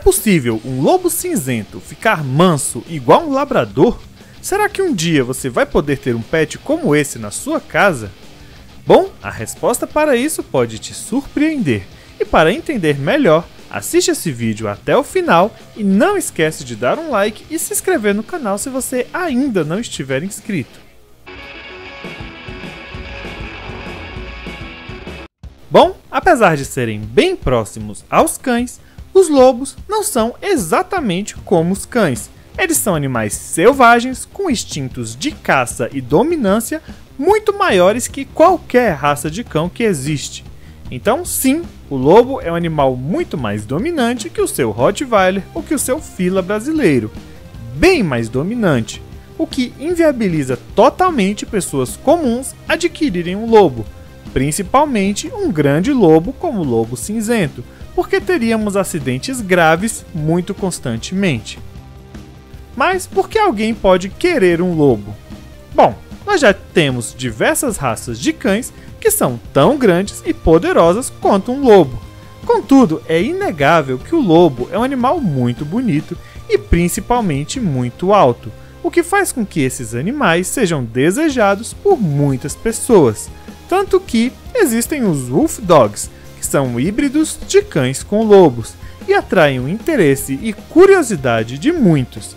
possível um lobo cinzento ficar manso igual um labrador? Será que um dia você vai poder ter um pet como esse na sua casa? Bom, a resposta para isso pode te surpreender. E para entender melhor, assiste esse vídeo até o final e não esquece de dar um like e se inscrever no canal se você ainda não estiver inscrito. Bom, apesar de serem bem próximos aos cães, os lobos não são exatamente como os cães. Eles são animais selvagens com instintos de caça e dominância muito maiores que qualquer raça de cão que existe. Então sim, o lobo é um animal muito mais dominante que o seu Rottweiler ou que o seu Fila brasileiro. Bem mais dominante, o que inviabiliza totalmente pessoas comuns adquirirem um lobo. Principalmente um grande lobo como o lobo cinzento, porque teríamos acidentes graves muito constantemente. Mas por que alguém pode querer um lobo? Bom, nós já temos diversas raças de cães que são tão grandes e poderosas quanto um lobo. Contudo, é inegável que o lobo é um animal muito bonito e principalmente muito alto, o que faz com que esses animais sejam desejados por muitas pessoas. Tanto que existem os Wolf Dogs, que são híbridos de cães com lobos, e atraem o interesse e curiosidade de muitos.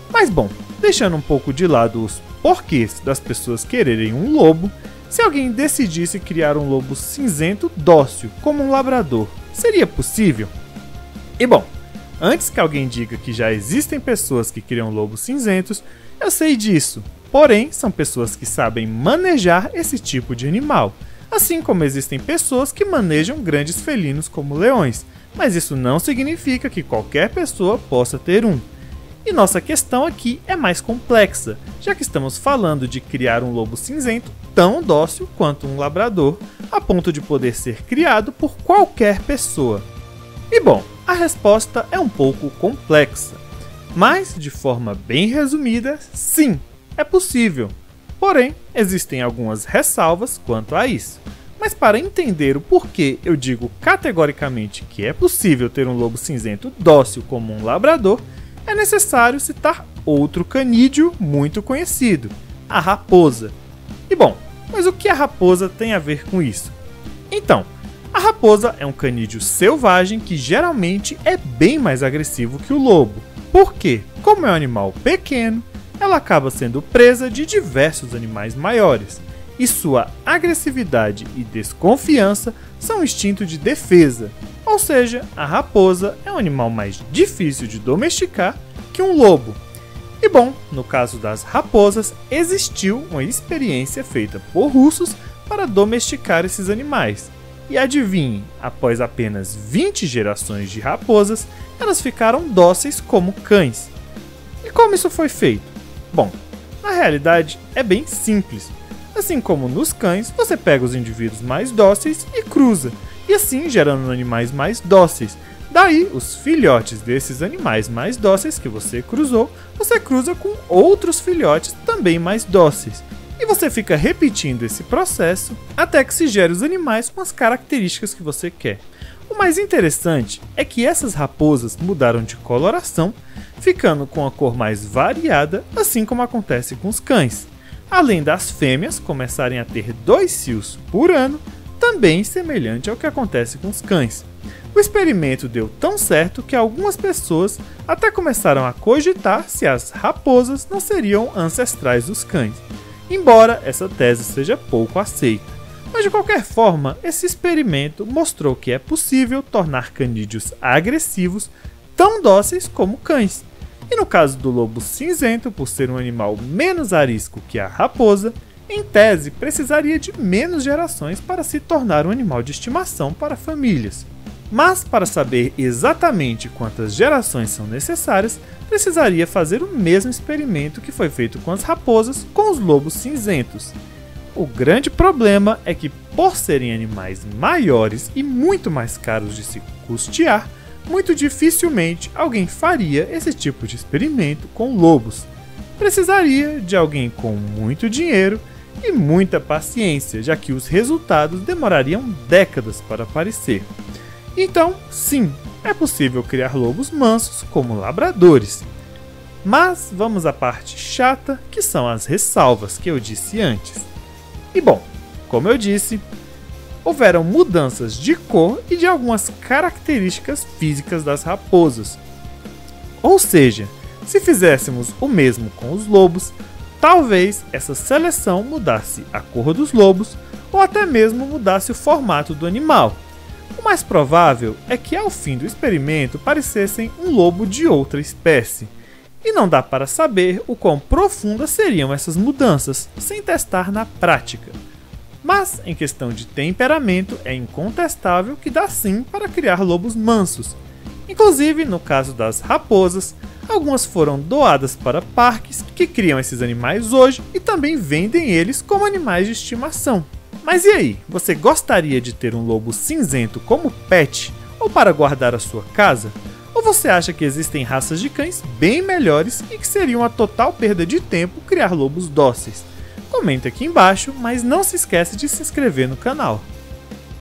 Mas bom, deixando um pouco de lado os porquês das pessoas quererem um lobo, se alguém decidisse criar um lobo cinzento dócil, como um labrador, seria possível? E bom, antes que alguém diga que já existem pessoas que criam lobos cinzentos, eu sei disso. Porém, são pessoas que sabem manejar esse tipo de animal, assim como existem pessoas que manejam grandes felinos como leões, mas isso não significa que qualquer pessoa possa ter um. E nossa questão aqui é mais complexa, já que estamos falando de criar um lobo cinzento tão dócil quanto um labrador, a ponto de poder ser criado por qualquer pessoa. E bom, a resposta é um pouco complexa, mas de forma bem resumida, sim, é possível. Porém, existem algumas ressalvas quanto a isso. Mas para entender o porquê eu digo categoricamente que é possível ter um lobo cinzento dócil como um labrador, é necessário citar outro canídeo muito conhecido, a raposa. E bom, mas o que a raposa tem a ver com isso? Então, a raposa é um canídeo selvagem que geralmente é bem mais agressivo que o lobo. Por quê? Como é um animal pequeno, ela acaba sendo presa de diversos animais maiores, e sua agressividade e desconfiança são um instinto de defesa, ou seja, a raposa é um animal mais difícil de domesticar que um lobo. E bom, no caso das raposas, existiu uma experiência feita por russos para domesticar esses animais. E adivinhe, após apenas 20 gerações de raposas, elas ficaram dóceis como cães. E como isso foi feito? Bom, na realidade é bem simples. Assim como nos cães, você pega os indivíduos mais dóceis e cruza, e assim gerando animais mais dóceis. Daí, os filhotes desses animais mais dóceis que você cruzou, você cruza com outros filhotes também mais dóceis. E você fica repetindo esse processo até que se gere os animais com as características que você quer. O mais interessante é que essas raposas mudaram de coloração, ficando com a cor mais variada, assim como acontece com os cães. Além das fêmeas começarem a ter 2 cios por ano, também semelhante ao que acontece com os cães. O experimento deu tão certo que algumas pessoas até começaram a cogitar se as raposas não seriam ancestrais dos cães, embora essa tese seja pouco aceita. Mas de qualquer forma, esse experimento mostrou que é possível tornar canídeos agressivos tão dóceis como cães. E no caso do lobo cinzento, por ser um animal menos arisco que a raposa, em tese precisaria de menos gerações para se tornar um animal de estimação para famílias. Mas para saber exatamente quantas gerações são necessárias, precisaria fazer o mesmo experimento que foi feito com as raposas com os lobos cinzentos. O grande problema é que, por serem animais maiores e muito mais caros de se custear, muito dificilmente alguém faria esse tipo de experimento com lobos. Precisaria de alguém com muito dinheiro e muita paciência, já que os resultados demorariam décadas para aparecer. Então, sim, é possível criar lobos mansos como labradores. Mas vamos à parte chata, que são as ressalvas que eu disse antes. E bom, como eu disse, houveram mudanças de cor e de algumas características físicas das raposas. Ou seja, se fizéssemos o mesmo com os lobos, talvez essa seleção mudasse a cor dos lobos ou até mesmo mudasse o formato do animal. O mais provável é que ao fim do experimento parecessem um lobo de outra espécie. E não dá para saber o quão profundas seriam essas mudanças sem testar na prática. Mas, em questão de temperamento, é incontestável que dá sim para criar lobos mansos. Inclusive, no caso das raposas, algumas foram doadas para parques que criam esses animais hoje e também vendem eles como animais de estimação. Mas e aí, você gostaria de ter um lobo cinzento como pet ou para guardar a sua casa? Ou você acha que existem raças de cães bem melhores e que seria uma total perda de tempo criar lobos dóceis? Comenta aqui embaixo, mas não se esquece de se inscrever no canal.